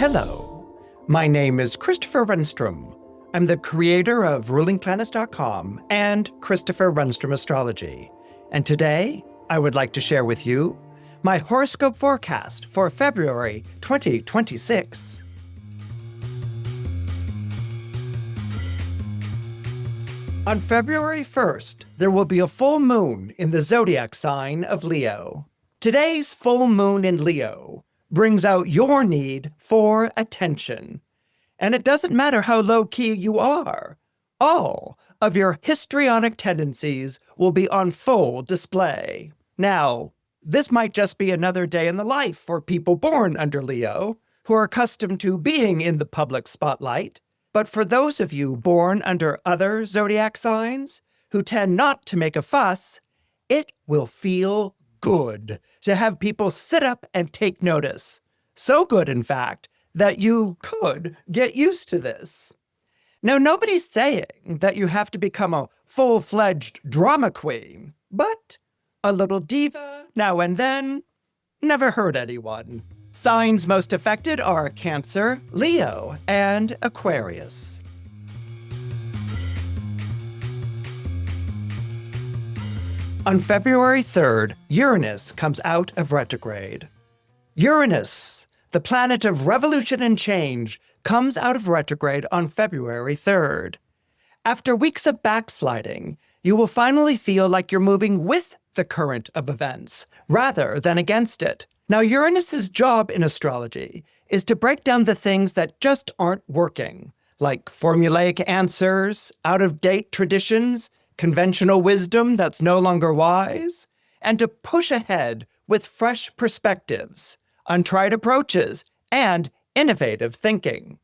Hello, my name is Christopher Renstrom. I'm the creator of rulingplanets.com and Christopher Renstrom Astrology. And today, I would like to share with you my horoscope forecast for February 2026. On February 1st, there will be a full moon in the zodiac sign of Leo. Today's full moon in Leo brings out your need for attention. And it doesn't matter how low-key you are. All of your histrionic tendencies will be on full display. Now, this might just be another day in the life for people born under Leo, who are accustomed to being in the public spotlight. But for those of you born under other zodiac signs, who tend not to make a fuss, it will feel good to have people sit up and take notice. So good, in fact, that you could get used to this. Now, nobody's saying that you have to become a full-fledged drama queen, but a little diva now and then never hurt anyone. Signs most affected are Cancer, Leo, and Aquarius. On February 3rd, Uranus comes out of retrograde. Uranus, the planet of revolution and change, comes out of retrograde on February 3rd. After weeks of backsliding, you will finally feel like you're moving with the current of events, rather than against it. Now, Uranus's job in astrology is to break down the things that just aren't working, like formulaic answers, out-of-date traditions, conventional wisdom that's no longer wise, and to push ahead with fresh perspectives, untried approaches, and innovative thinking.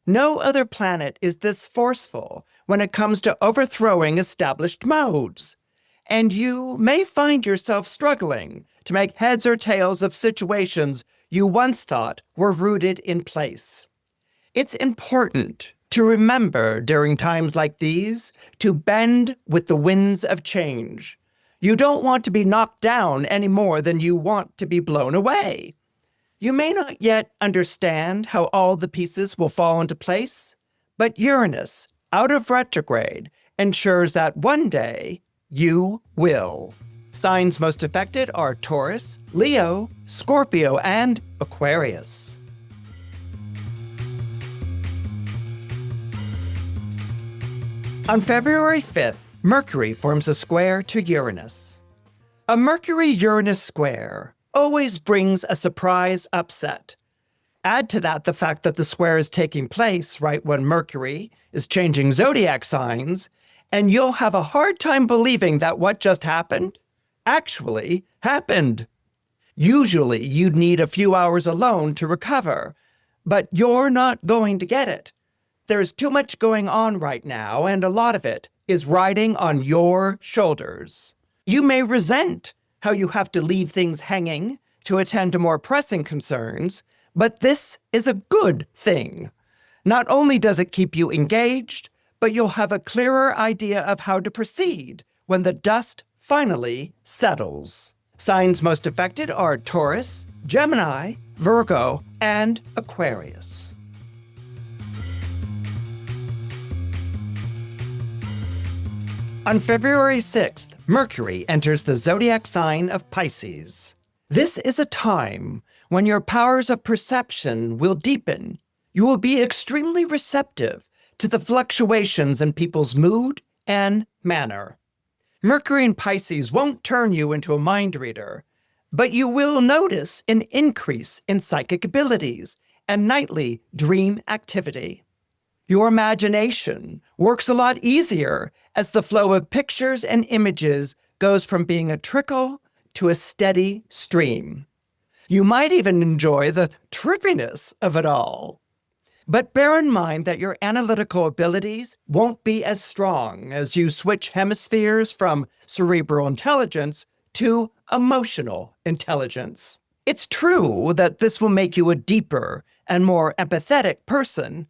No other planet is this forceful when it comes to overthrowing established modes, and you may find yourself struggling to make heads or tails of situations you once thought were rooted in place. It's important to remember during times like these to bend with the winds of change. You don't want to be knocked down any more than you want to be blown away. You may not yet understand how all the pieces will fall into place, but Uranus, out of retrograde, ensures that one day you will. Signs most affected are Taurus, Leo, Scorpio, and Aquarius. On February 5th, Mercury forms a square to Uranus. A Mercury-Uranus square always brings a surprise upset. Add to that the fact that the square is taking place right when Mercury is changing zodiac signs, and you'll have a hard time believing that what just happened actually happened. Usually, you'd need a few hours alone to recover, but you're not going to get it. There's too much going on right now, and a lot of it is riding on your shoulders. You may resent how you have to leave things hanging to attend to more pressing concerns, but this is a good thing. Not only does it keep you engaged, but you'll have a clearer idea of how to proceed when the dust finally settles. Signs most affected are Taurus, Gemini, Virgo, and Aquarius. On February 6th, Mercury enters the zodiac sign of Pisces. This is a time when your powers of perception will deepen. You will be extremely receptive to the fluctuations in people's mood and manner. Mercury in Pisces won't turn you into a mind reader, but you will notice an increase in psychic abilities and nightly dream activity. Your imagination works a lot easier as the flow of pictures and images goes from being a trickle to a steady stream. You might even enjoy the trippiness of it all. But bear in mind that your analytical abilities won't be as strong as you switch hemispheres from cerebral intelligence to emotional intelligence. It's true that this will make you a deeper and more empathetic person,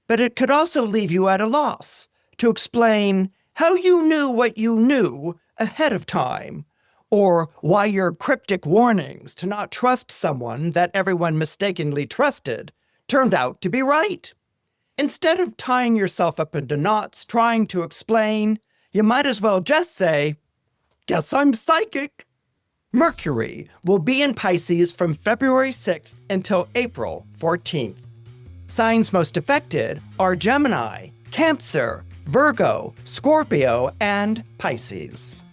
but it could also leave you at a loss to explain how you knew what you knew ahead of time, or why your cryptic warnings to not trust someone that everyone mistakenly trusted turned out to be right. Instead of tying yourself up into knots trying to explain, you might as well just say, "Guess I'm psychic." Mercury will be in Pisces from February 6th until April 14th. Signs most affected are Gemini, Cancer, Virgo, Scorpio, and Pisces.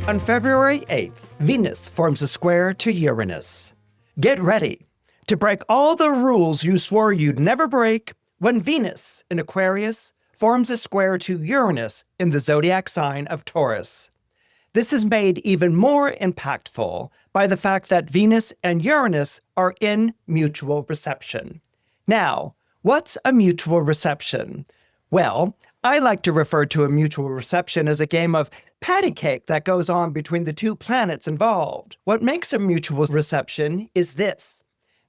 On February 8th, Venus forms a square to Uranus. Get ready to break all the rules you swore you'd never break when Venus in Aquarius forms a square to Uranus in the zodiac sign of Taurus. This is made even more impactful by the fact that Venus and Uranus are in mutual reception. Now, what's a mutual reception? Well, I like to refer to a mutual reception as a game of patty cake that goes on between the two planets involved. What makes a mutual reception is this.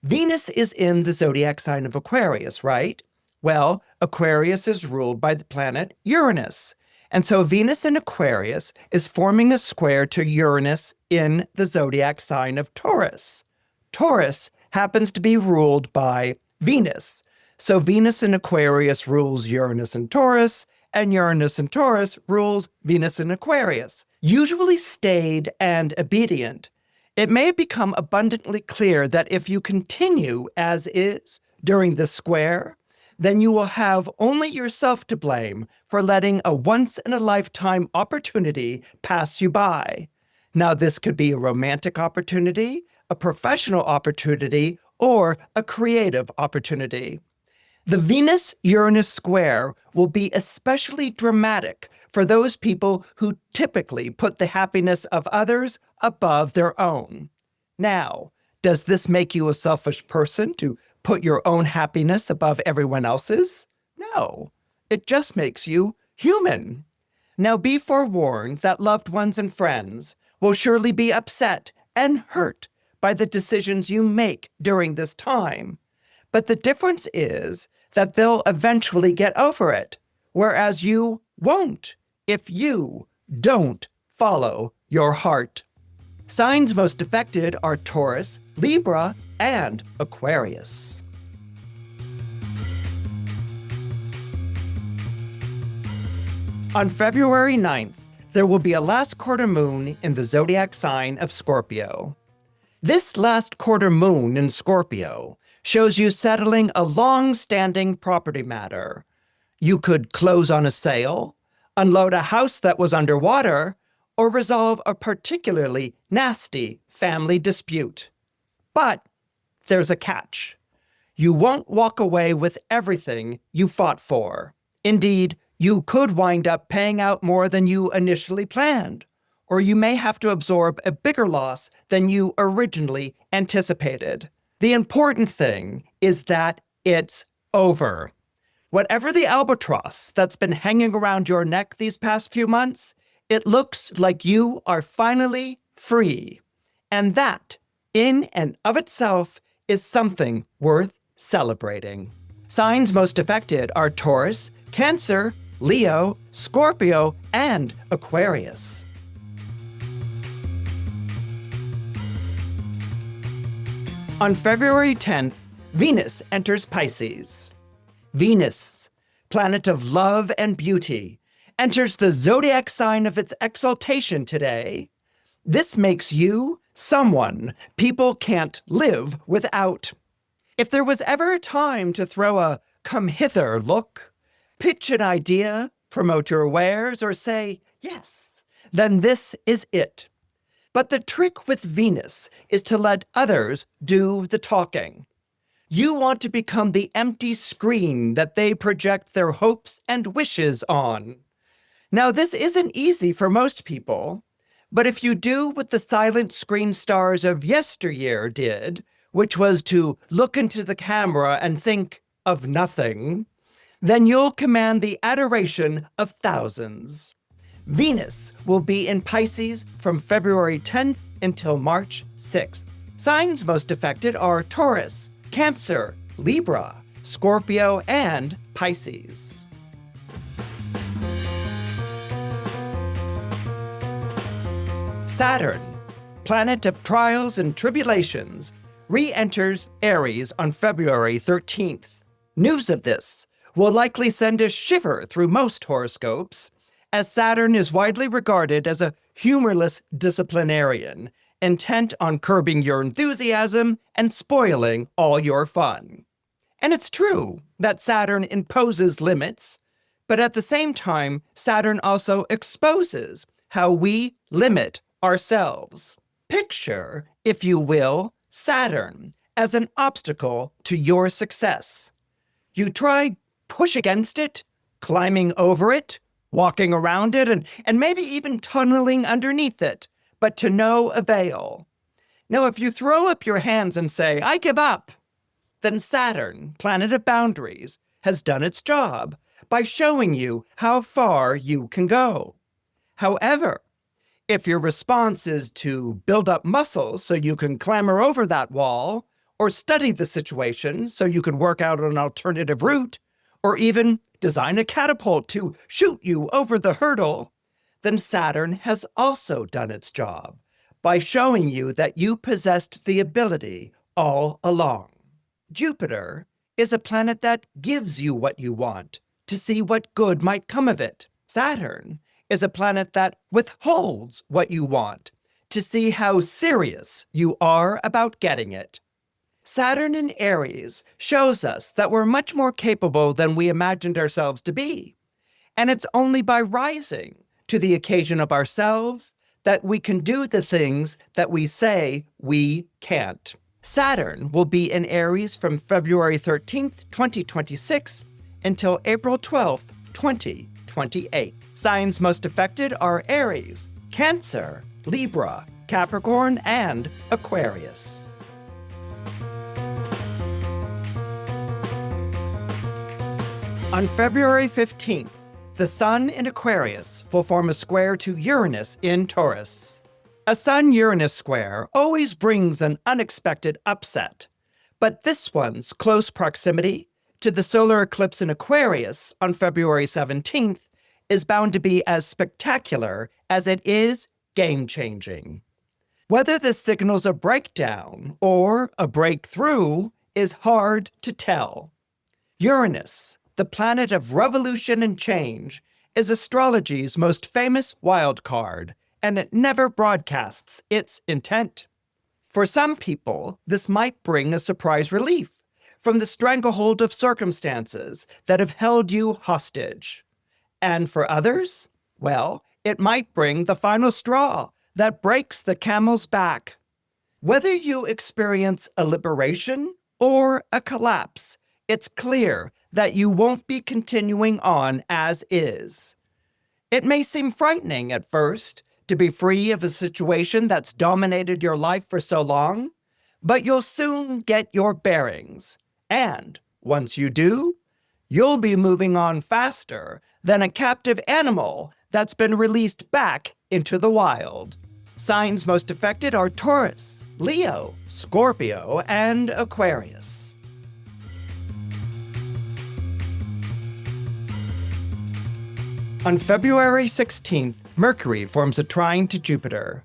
Venus is in the zodiac sign of Aquarius, right? Well, Aquarius is ruled by the planet Uranus. And so Venus in Aquarius is forming a square to Uranus in the zodiac sign of Taurus. Taurus happens to be ruled by Venus. So Venus in Aquarius rules Uranus in Taurus, and Uranus in Taurus rules Venus in Aquarius. Usually staid and obedient, it may become abundantly clear that if you continue as is during this square, then you will have only yourself to blame for letting a once-in-a-lifetime opportunity pass you by. Now, this could be a romantic opportunity, a professional opportunity, or a creative opportunity. The Venus-Uranus square will be especially dramatic for those people who typically put the happiness of others above their own. Now, does this make you a selfish person to put your own happiness above everyone else's? No, it just makes you human. Now be forewarned that loved ones and friends will surely be upset and hurt by the decisions you make during this time. But the difference is that they'll eventually get over it, whereas you won't if you don't follow your heart. Signs most affected are Taurus, Libra, and Aquarius. On February 9th, there will be a last quarter moon in the zodiac sign of Scorpio. This last quarter moon in Scorpio shows you settling a long-standing property matter. You could close on a sale, unload a house that was underwater, or resolve a particularly nasty family dispute. But there's a catch. You won't walk away with everything you fought for. Indeed, you could wind up paying out more than you initially planned, or you may have to absorb a bigger loss than you originally anticipated. The important thing is that it's over. Whatever the albatross that's been hanging around your neck these past few months, it looks like you are finally free. And that, in and of itself, is something worth celebrating. Signs most affected are Taurus, Cancer, Leo, Scorpio, and Aquarius. On February 10th, Venus enters Pisces. Venus, planet of love and beauty, enters the zodiac sign of its exaltation today. This makes you someone people can't live without. If there was ever a time to throw a come hither look, pitch an idea, promote your wares, or say yes, then this is it. But the trick with Venus is to let others do the talking. You want to become the empty screen that they project their hopes and wishes on. Now, this isn't easy for most people, but if you do what the silent screen stars of yesteryear did, which was to look into the camera and think of nothing, then you'll command the adoration of thousands. Venus will be in Pisces from February 10th until March 6th. Signs most affected are Taurus, Cancer, Libra, Scorpio, and Pisces. Saturn, planet of trials and tribulations, re-enters Aries on February 13th. News of this will likely send a shiver through most horoscopes, as Saturn is widely regarded as a humorless disciplinarian, intent on curbing your enthusiasm and spoiling all your fun. And it's true that Saturn imposes limits, but at the same time, Saturn also exposes how we limit ourselves. Picture, if you will, Saturn as an obstacle to your success. You try push against it, climbing over it, walking around it, and maybe even tunneling underneath it, but to no avail. Now, if you throw up your hands and say, "I give up," then Saturn, planet of boundaries, has done its job by showing you how far you can go. However, if your response is to build up muscles so you can clamber over that wall, or study the situation so you can work out an alternative route, or even design a catapult to shoot you over the hurdle, then Saturn has also done its job by showing you that you possessed the ability all along. Jupiter is a planet that gives you what you want to see what good might come of it. Saturn is a planet that withholds what you want to see how serious you are about getting it. Saturn in Aries shows us that we're much more capable than we imagined ourselves to be. And it's only by rising to the occasion of ourselves that we can do the things that we say we can't. Saturn will be in Aries from February 13th, 2026 until April 12th, 2028. Signs most affected are Aries, Cancer, Libra, Capricorn, and Aquarius. On February 15th, the Sun in Aquarius will form a square to Uranus in Taurus. A Sun-Uranus square always brings an unexpected upset, but this one's close proximity to the solar eclipse in Aquarius on February 17th is bound to be as spectacular as it is game-changing. Whether this signals a breakdown or a breakthrough is hard to tell. Uranus, the planet of revolution and change, is astrology's most famous wild card, and it never broadcasts its intent. For some people, this might bring a surprise relief from the stranglehold of circumstances that have held you hostage. And for others, well, it might bring the final straw that breaks the camel's back. Whether you experience a liberation or a collapse, it's clear that you won't be continuing on as is. It may seem frightening at first to be free of a situation that's dominated your life for so long, but you'll soon get your bearings. And once you do, you'll be moving on faster than a captive animal that's been released back into the wild. Signs most affected are Taurus, Leo, Scorpio, and Aquarius. On February 16th, Mercury forms a trine to Jupiter.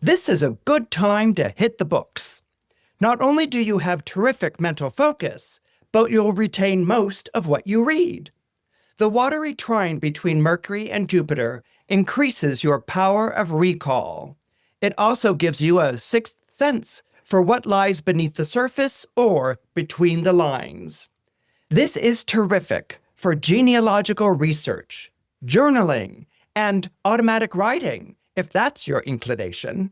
This is a good time to hit the books. Not only do you have terrific mental focus, but you'll retain most of what you read. The watery trine between Mercury and Jupiter increases your power of recall. It also gives you a sixth sense for what lies beneath the surface or between the lines. This is terrific for genealogical research, journaling, and automatic writing, if that's your inclination.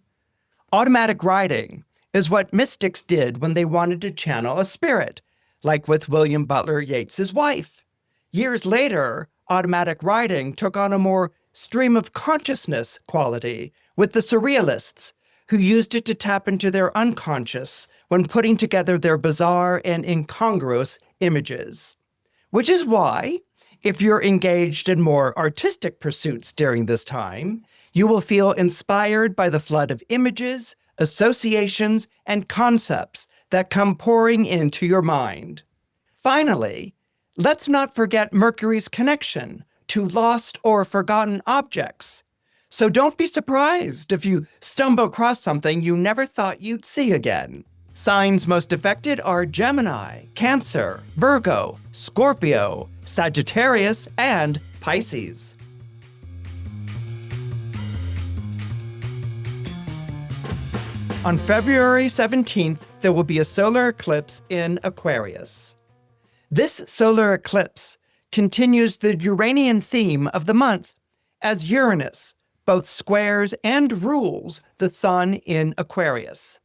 Automatic writing is what mystics did when they wanted to channel a spirit, like with William Butler Yeats's wife. Years later, automatic writing took on a more stream of consciousness quality with the surrealists, who used it to tap into their unconscious when putting together their bizarre and incongruous images. Which is why, if you're engaged in more artistic pursuits during this time, you will feel inspired by the flood of images, associations, and concepts that come pouring into your mind. Finally, let's not forget Mercury's connection to lost or forgotten objects. So don't be surprised if you stumble across something you never thought you'd see again. Signs most affected are Gemini, Cancer, Virgo, Scorpio, Sagittarius, and Pisces. On February 17th, there will be a solar eclipse in Aquarius. This solar eclipse continues the Uranian theme of the month, as Uranus both squares and rules the sun in Aquarius.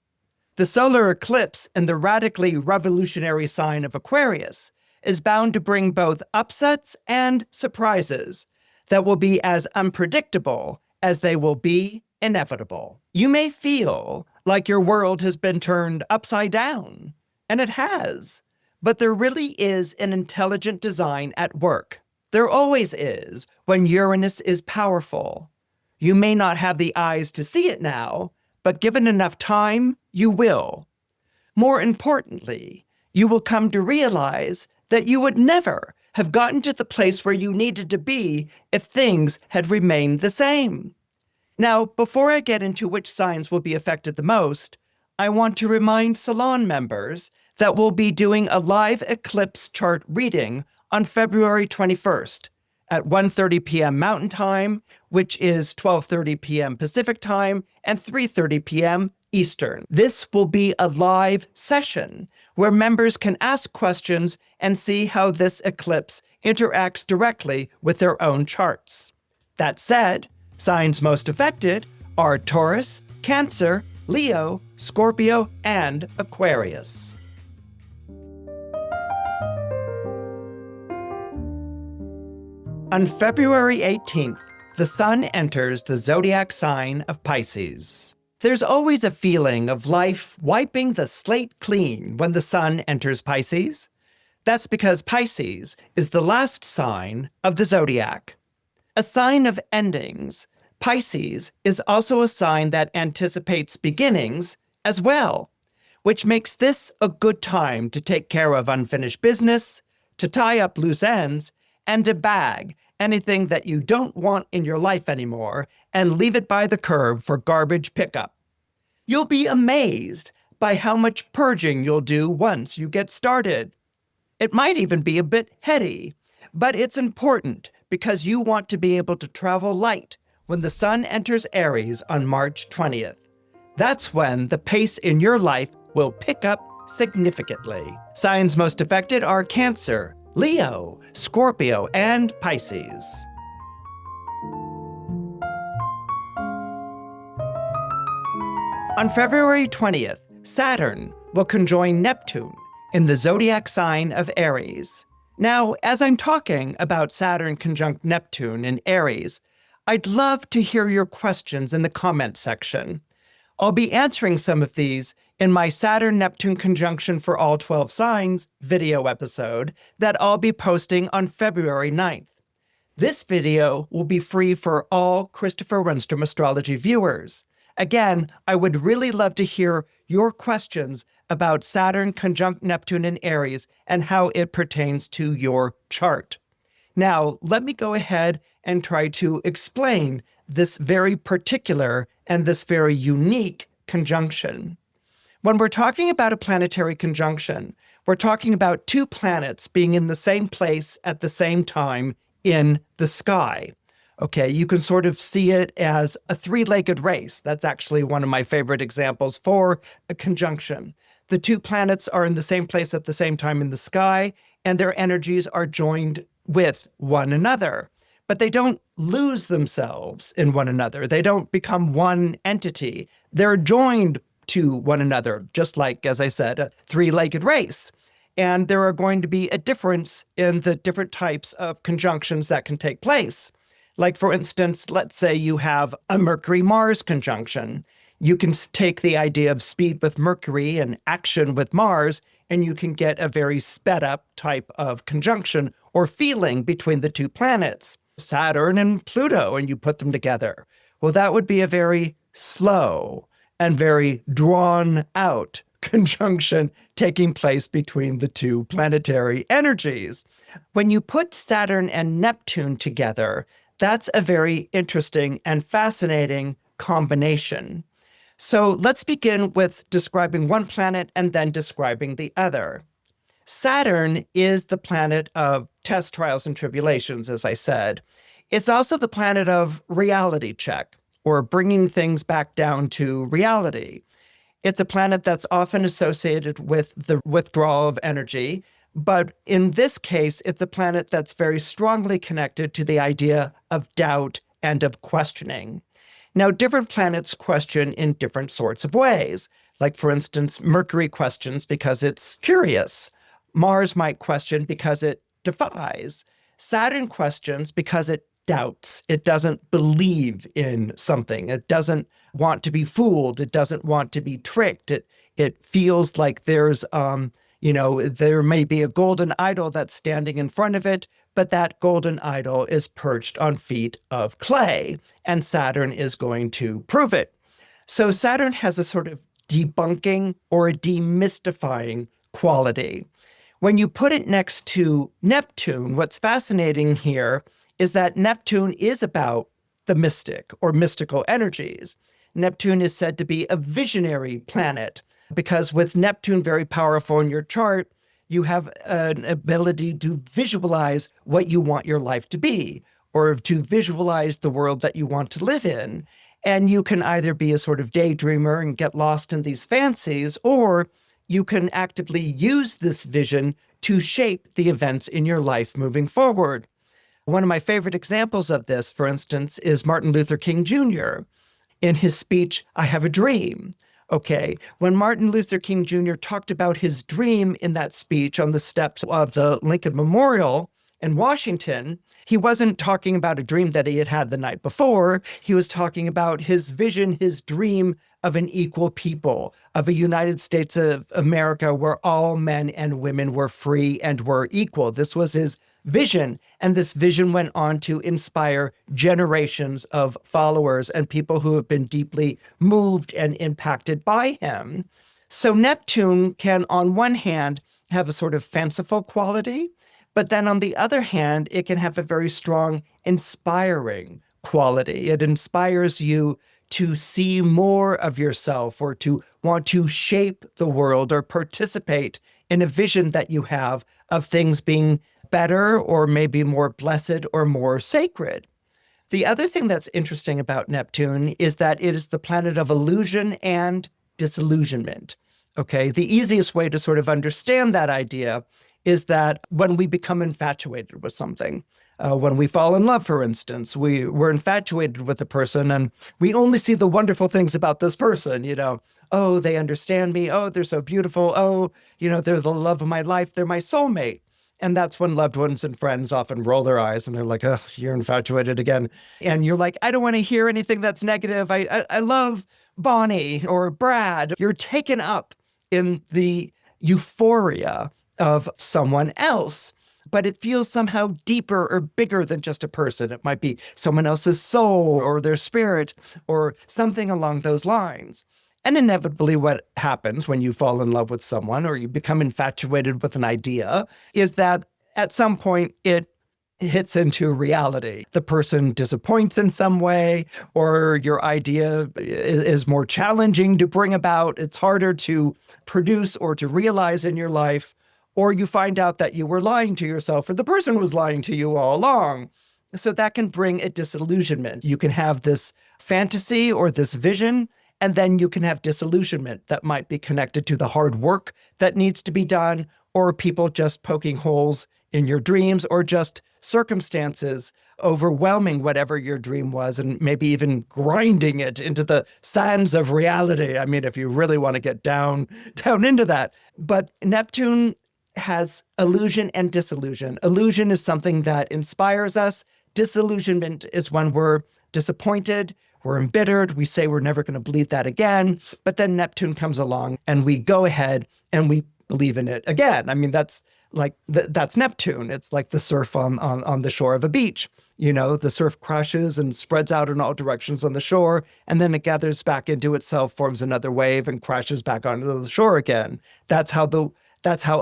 The solar eclipse in the radically revolutionary sign of Aquarius is bound to bring both upsets and surprises that will be as unpredictable as they will be inevitable. You may feel like your world has been turned upside down, and it has, but there really is an intelligent design at work. There always is when Uranus is powerful. You may not have the eyes to see it now, but given enough time, you will. More importantly, you will come to realize that you would never have gotten to the place where you needed to be if things had remained the same. Now, before I get into which signs will be affected the most, I want to remind Salon members that we'll be doing a live eclipse chart reading on February 21st at 1:30 p.m. Mountain Time, which is 12:30 p.m. Pacific Time, and 3:30 p.m. Eastern. This will be a live session where members can ask questions and see how this eclipse interacts directly with their own charts. That said, signs most affected are Taurus, Cancer, Leo, Scorpio, and Aquarius. On February 18th, the sun enters the zodiac sign of Pisces. There's always a feeling of life wiping the slate clean when the sun enters Pisces. That's because Pisces is the last sign of the zodiac. A sign of endings, Pisces is also a sign that anticipates beginnings as well, which makes this a good time to take care of unfinished business, to tie up loose ends, and to bag anything that you don't want in your life anymore and leave it by the curb for garbage pickup. You'll be amazed by how much purging you'll do once you get started. It might even be a bit heady, but it's important because you want to be able to travel light when the sun enters Aries on March 20th. That's when the pace in your life will pick up significantly. Signs most affected are Cancer, Leo, Scorpio, and Pisces. On February 20th, Saturn will conjoin Neptune in the zodiac sign of Aries. Now, as I'm talking about Saturn conjunct Neptune in Aries, I'd love to hear your questions in the comment section. I'll be answering some of these in my Saturn-Neptune conjunction for all 12 signs video episode that I'll be posting on February 9th. This video will be free for all Christopher Renstrom astrology viewers. Again, I would really love to hear your questions about Saturn conjunct Neptune in Aries and how it pertains to your chart. Now, let me go ahead and try to explain this very particular and this very unique conjunction. When we're talking about a planetary conjunction, we're talking about two planets being in the same place at the same time in the sky. Okay, you can sort of see it as a three-legged race. That's actually one of my favorite examples for a conjunction. The two planets are in the same place at the same time in the sky, and their energies are joined with one another. But they don't lose themselves in one another. They don't become one entity. They're joined to one another, just like, as I said, a three-legged race. And there are going to be a difference in the different types of conjunctions that can take place. Like, for instance, let's say you have a Mercury-Mars conjunction. You can take the idea of speed with Mercury and action with Mars, and you can get a very sped-up type of conjunction or feeling between the two planets, Saturn and Pluto, and you put them together. Well, that would be a very slow and very drawn-out conjunction taking place between the two planetary energies. When you put Saturn and Neptune together, That's a very interesting and fascinating combination. So let's begin with describing one planet and then describing the other. Saturn is the planet of test, trials, and tribulations, as I said. It's also the planet of reality check, or bringing things back down to reality. It's a planet that's often associated with the withdrawal of energy, but in this case, it's a planet that's very strongly connected to the idea of doubt and of questioning. Now, different planets question in different sorts of ways. Like, for instance, Mercury questions because it's curious. Mars might question because it defies. Saturn questions because it doubts. It doesn't believe in something. It doesn't want to be fooled. It doesn't want to be tricked. It feels like there's, there may be a golden idol that's standing in front of it, but that golden idol is perched on feet of clay, and Saturn is going to prove it. So Saturn has a sort of debunking or a demystifying quality. When you put it next to Neptune, what's fascinating here is that Neptune is about the mystic or mystical energies. Neptune is said to be a visionary planet because with Neptune very powerful in your chart, you have an ability to visualize what you want your life to be or to visualize the world that you want to live in. And you can either be a sort of daydreamer and get lost in these fancies, or you can actively use this vision to shape the events in your life moving forward. One of my favorite examples of this, for instance, is Martin Luther King Jr. In his speech, I Have a Dream. Okay, when Martin Luther King Jr. talked about his dream in that speech on the steps of the Lincoln Memorial in Washington, he wasn't talking about a dream that he had had the night before. He was talking about his vision, his dream of an equal people, of a United States of America where all men and women were free and were equal. This was his vision, and this vision went on to inspire generations of followers and people who have been deeply moved and impacted by him. So Neptune can, on one hand, have a sort of fanciful quality, but then on the other hand, it can have a very strong inspiring quality. It inspires you to see more of yourself or to want to shape the world or participate in a vision that you have of things being better or maybe more blessed or more sacred. The other thing that's interesting about Neptune is that it is the planet of illusion and disillusionment. Okay, the easiest way to sort of understand that idea is that when we become infatuated with something, when we fall in love, for instance, we're infatuated with a person and we only see the wonderful things about this person, oh, they understand me. Oh, they're so beautiful. Oh, they're the love of my life. They're my soulmate. And that's when loved ones and friends often roll their eyes and they're like, oh, you're infatuated again. And you're like, I don't want to hear anything that's negative. I love Bonnie or Brad. You're taken up in the euphoria of someone else, but it feels somehow deeper or bigger than just a person. It might be someone else's soul or their spirit or something along those lines. And inevitably what happens when you fall in love with someone or you become infatuated with an idea is that at some point it hits into reality. The person disappoints in some way, or your idea is more challenging to bring about. It's harder to produce or to realize in your life, or you find out that you were lying to yourself or the person was lying to you all along. So that can bring a disillusionment. You can have this fantasy or this vision, and then you can have disillusionment that might be connected to the hard work that needs to be done, or people just poking holes in your dreams, or just circumstances overwhelming whatever your dream was and maybe even grinding it into the sands of reality. I mean, if you really want to get down into that. But Neptune has illusion and disillusion. Illusion is something that inspires us. Disillusionment is when we're disappointed, we're embittered, we say we're never going to believe that again, but then Neptune comes along and we go ahead and we believe in it again. I mean, that's Neptune. It's like the surf on the shore of a beach. The surf crashes and spreads out in all directions on the shore, and then it gathers back into itself, forms another wave, and crashes back onto the shore again. That's how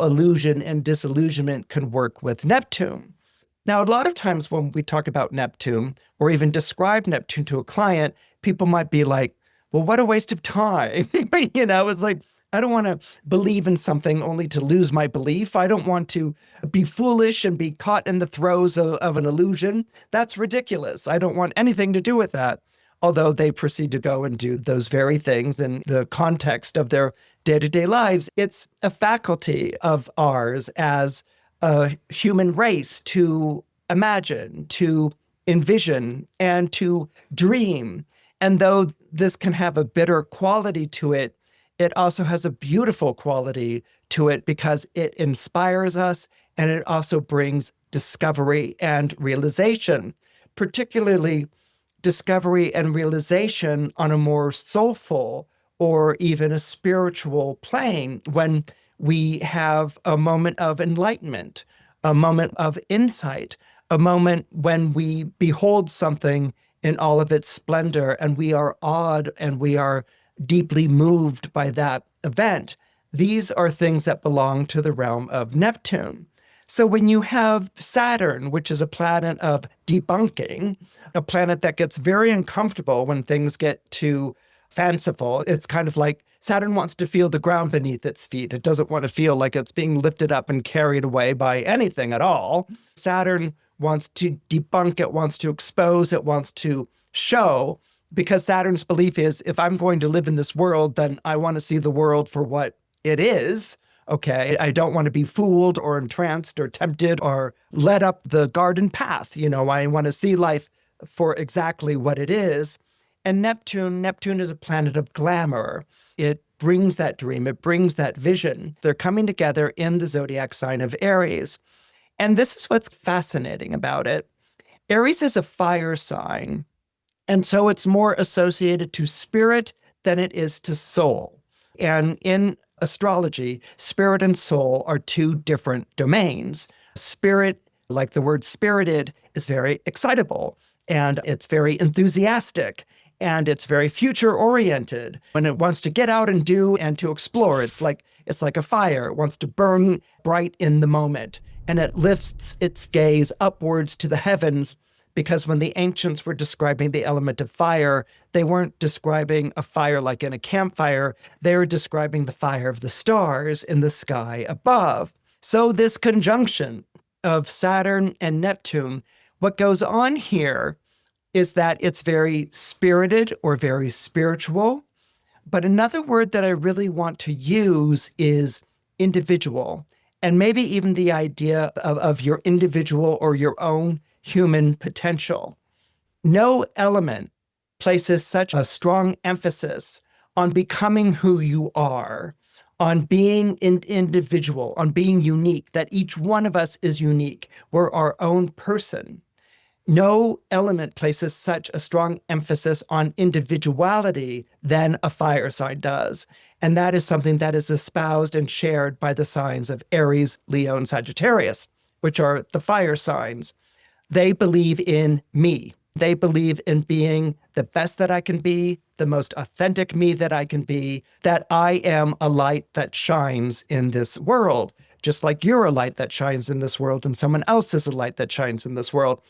illusion and disillusionment can work with Neptune. Now, a lot of times when we talk about Neptune or even describe Neptune to a client, people might be like, well, what a waste of time. It's like, I don't want to believe in something only to lose my belief. I don't want to be foolish and be caught in the throes of an illusion. That's ridiculous. I don't want anything to do with that. Although they proceed to go and do those very things in the context of their day-to-day lives. It's a faculty of ours as a human race to imagine, to envision, and to dream. And though this can have a bitter quality to it, it also has a beautiful quality to it because it inspires us and it also brings discovery and realization, particularly discovery and realization on a more soulful or even a spiritual plane when we have a moment of enlightenment, a moment of insight, a moment when we behold something in all of its splendor and we are awed and we are deeply moved by that event. These are things that belong to the realm of Neptune. So when you have Saturn, which is a planet of debunking, a planet that gets very uncomfortable when things get too fanciful, it's kind of like Saturn wants to feel the ground beneath its feet. It doesn't want to feel like it's being lifted up and carried away by anything at all. Saturn wants to debunk, it wants to expose, it wants to show, because Saturn's belief is, if I'm going to live in this world, then I want to see the world for what it is. Okay, I don't want to be fooled or entranced or tempted or led up the garden path. I want to see life for exactly what it is. And Neptune is a planet of glamour. It brings that dream, it brings that vision. They're coming together in the zodiac sign of Aries. And this is what's fascinating about it. Aries is a fire sign, and so it's more associated to spirit than it is to soul. And in astrology, spirit and soul are two different domains. Spirit, like the word spirited, is very excitable and it's very enthusiastic and it's very future oriented. When it wants to get out and do and to explore, it's like a fire. It wants to burn bright in the moment and it lifts its gaze upwards to the heavens. Because when the ancients were describing the element of fire, they weren't describing a fire like in a campfire. They were describing the fire of the stars in the sky above. So this conjunction of Saturn and Neptune, what goes on here is that it's very spirited or very spiritual. But another word that I really want to use is individual, and maybe even the idea of your individual or your own human potential. No element places such a strong emphasis on becoming who you are, on being an individual, on being unique, that each one of us is unique. We're our own person. No element places such a strong emphasis on individuality than a fire sign does. And that is something that is espoused and shared by the signs of Aries, Leo, and Sagittarius, which are the fire signs. They believe in me. They believe in being the best that I can be, the most authentic me that I can be, that I am a light that shines in this world, just like you're a light that shines in this world and someone else is a light that shines in this world.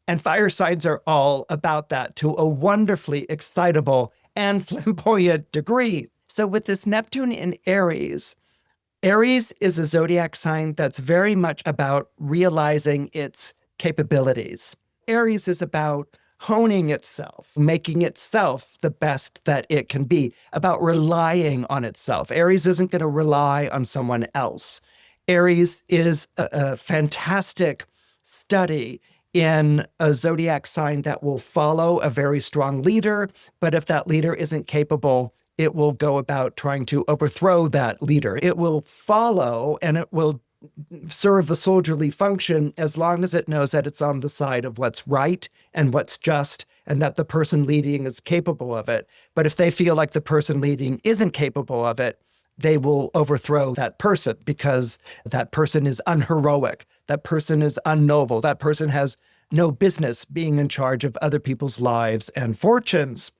And fire signs are all about that to a wonderfully excitable and flamboyant degree. So with this Neptune in Aries, Aries is a zodiac sign that's very much about realizing its capabilities. Aries is about honing itself, making itself the best that it can be, about relying on itself. Aries isn't going to rely on someone else. Aries is a fantastic study in a zodiac sign that will follow a very strong leader, but if that leader isn't capable, it will go about trying to overthrow that leader. It will follow and it will serve a soldierly function as long as it knows that it's on the side of what's right and what's just, and that the person leading is capable of it. But if they feel like the person leading isn't capable of it, they will overthrow that person because that person is unheroic. That person is unnoble. That person has no business being in charge of other people's lives and fortunes.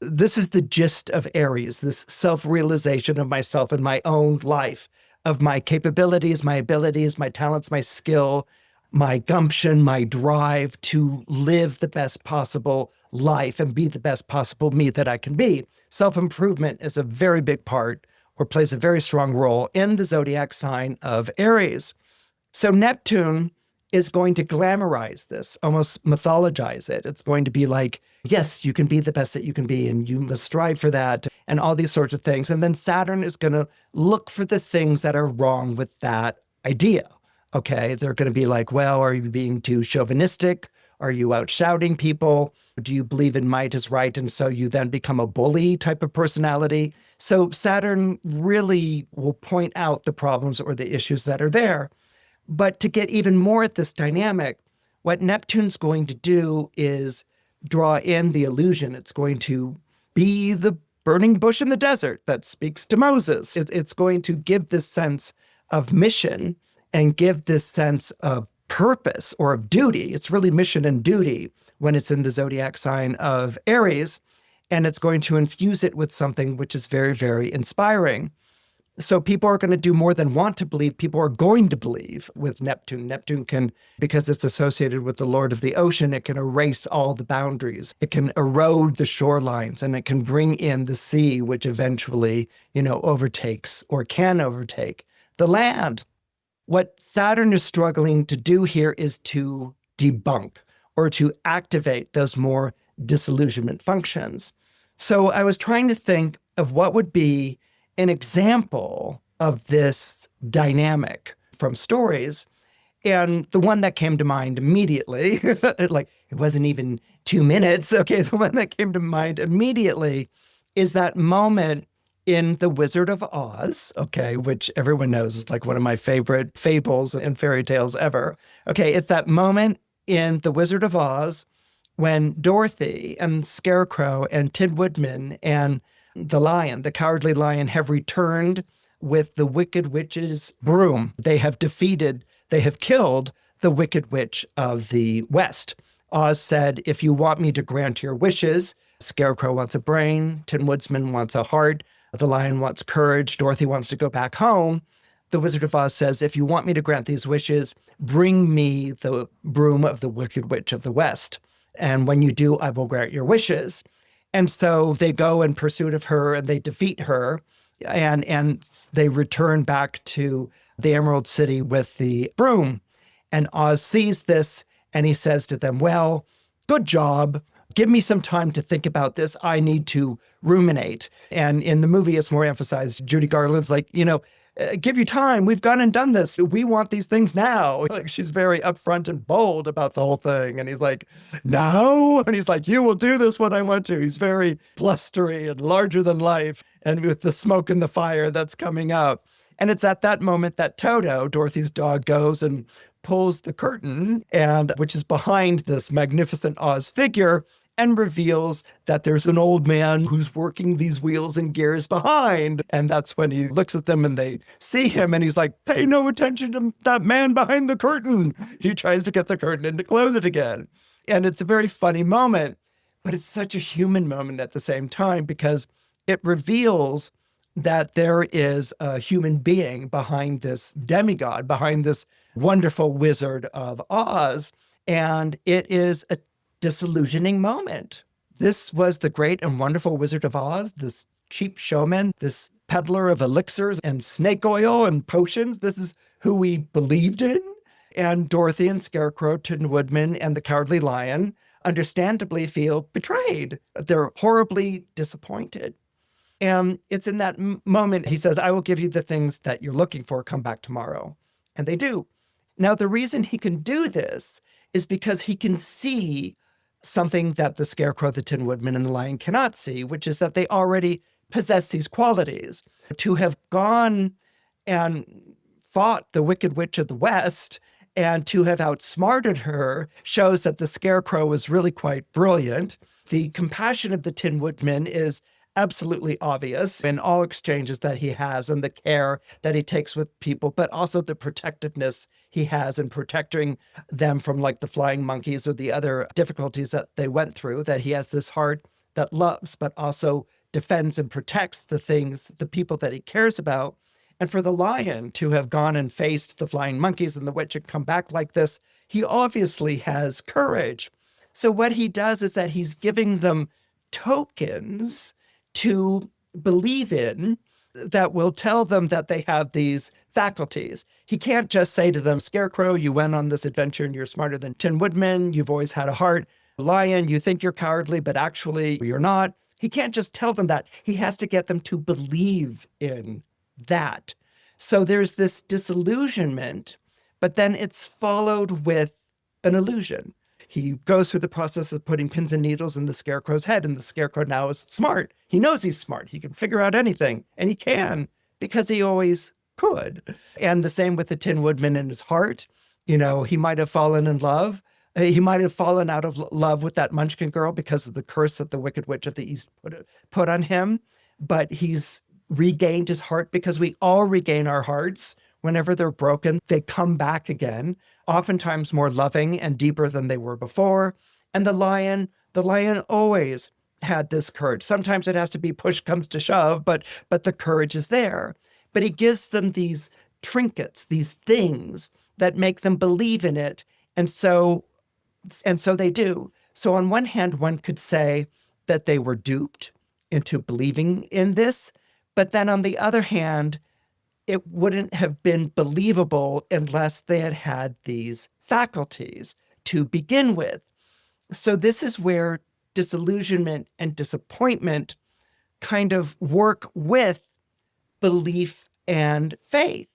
This is the gist of Aries, this self-realization of myself in my own life, of my capabilities, my abilities, my talents, my skill, my gumption, my drive to live the best possible life and be the best possible me that I can be. Self-improvement is a very big part or plays a very strong role in the zodiac sign of Aries. So Neptune is going to glamorize this, almost mythologize it. It's going to be like, yes, you can be the best that you can be, and you must strive for that, and all these sorts of things. And then Saturn is going to look for the things that are wrong with that idea. Okay, they're going to be like, well, are you being too chauvinistic? Are you out shouting people? Do you believe in might is right? And so you then become a bully type of personality. So Saturn really will point out the problems or the issues that are there. But to get even more at this dynamic, what Neptune's going to do is draw in the illusion. It's going to be the burning bush in the desert that speaks to Moses. It's going to give this sense of mission and give this sense of purpose or of duty. It's really mission and duty when it's in the zodiac sign of Aries, and it's going to infuse it with something which is very, very inspiring. So people are going to do more than want to believe. People are going to believe with Neptune. Neptune can, because it's associated with the Lord of the Ocean, it can erase all the boundaries. It can erode the shorelines, and it can bring in the sea, which eventually, overtakes or can overtake the land. What Saturn is struggling to do here is to debunk or to activate those more disillusionment functions. So I was trying to think of what would be an example of this dynamic from stories. And the one that came to mind immediately, like it wasn't even 2 minutes. Okay, the one that came to mind immediately is that moment in The Wizard of Oz, okay, which everyone knows is like one of my favorite fables and fairy tales ever. Okay, it's that moment in The Wizard of Oz when Dorothy and Scarecrow and Tin Woodman and the lion, the cowardly lion, have returned with the Wicked Witch's broom. They have killed the Wicked Witch of the West. Oz said, if you want me to grant your wishes, Scarecrow wants a brain, Tin Woodsman wants a heart, the lion wants courage, Dorothy wants to go back home. The Wizard of Oz says, if you want me to grant these wishes, bring me the broom of the Wicked Witch of the West. And when you do, I will grant your wishes. And so they go in pursuit of her and they defeat her, and they return back to the Emerald City with the broom. And Oz sees this and he says to them, well, good job. Give me some time to think about this. I need to ruminate. And in the movie, it's more emphasized. Judy Garland's like, give you time. We've gone and done this. We want these things now. Like, she's very upfront and bold about the whole thing. And he's like, no. And he's like, you will do this when I want to. He's very blustery and larger than life. And with the smoke and the fire that's coming up. And it's at that moment that Toto, Dorothy's dog, goes and pulls the curtain, and which is behind this magnificent Oz figure, and reveals that there's an old man who's working these wheels and gears behind. And that's when he looks at them and they see him and he's like, pay no attention to that man behind the curtain. He tries to get the curtain and to close it again. And it's a very funny moment, but it's such a human moment at the same time because it reveals that there is a human being behind this demigod, behind this wonderful Wizard of Oz. And it is a disillusioning moment. This was the great and wonderful Wizard of Oz, this cheap showman, this peddler of elixirs and snake oil and potions. This is who we believed in. And Dorothy and Scarecrow, Tin Woodman, and the Cowardly Lion understandably feel betrayed. They're horribly disappointed. And it's in that moment he says, I will give you the things that you're looking for. Come back tomorrow. And they do. Now, the reason he can do this is because he can see something that the Scarecrow, the Tin Woodman, and the Lion cannot see, which is that they already possess these qualities. To have gone and fought the Wicked Witch of the West and to have outsmarted her shows that the Scarecrow was really quite brilliant. The compassion of the Tin Woodman is absolutely obvious in all exchanges that he has and the care that he takes with people, but also the protectiveness he has in protecting them from like the flying monkeys or the other difficulties that they went through, that he has this heart that loves, but also defends and protects the things, the people that he cares about. And for the Lion to have gone and faced the flying monkeys and the witch and come back like this, He obviously has courage. So what he does is that he's giving them tokens to believe in that will tell them that they have these faculties. He can't just say to them, Scarecrow, you went on this adventure and you're smarter than Tin Woodman. You've always had a heart. Lion, you think you're cowardly, but actually you're not. He can't just tell them that. He has to get them to believe in that. So there's this disillusionment, but then it's followed with an illusion. He goes through the process of putting pins and needles in the Scarecrow's head, and the Scarecrow now is smart. He knows he's smart. He can figure out anything, and he can because he always could. And the same with the Tin Woodman in his heart. He might have fallen in love. He might have fallen out of love with that Munchkin girl because of the curse that the Wicked Witch of the East put on him. But he's regained his heart because we all regain our hearts. Whenever they're broken, they come back again, oftentimes more loving and deeper than they were before. And the lion always had this courage. Sometimes it has to be push comes to shove, but the courage is there. But he gives them these trinkets, these things that make them believe in it. And so they do. So on one hand, one could say that they were duped into believing in this. But then on the other hand, it wouldn't have been believable unless they had had these faculties to begin with. So this is where disillusionment and disappointment kind of work with belief and faith.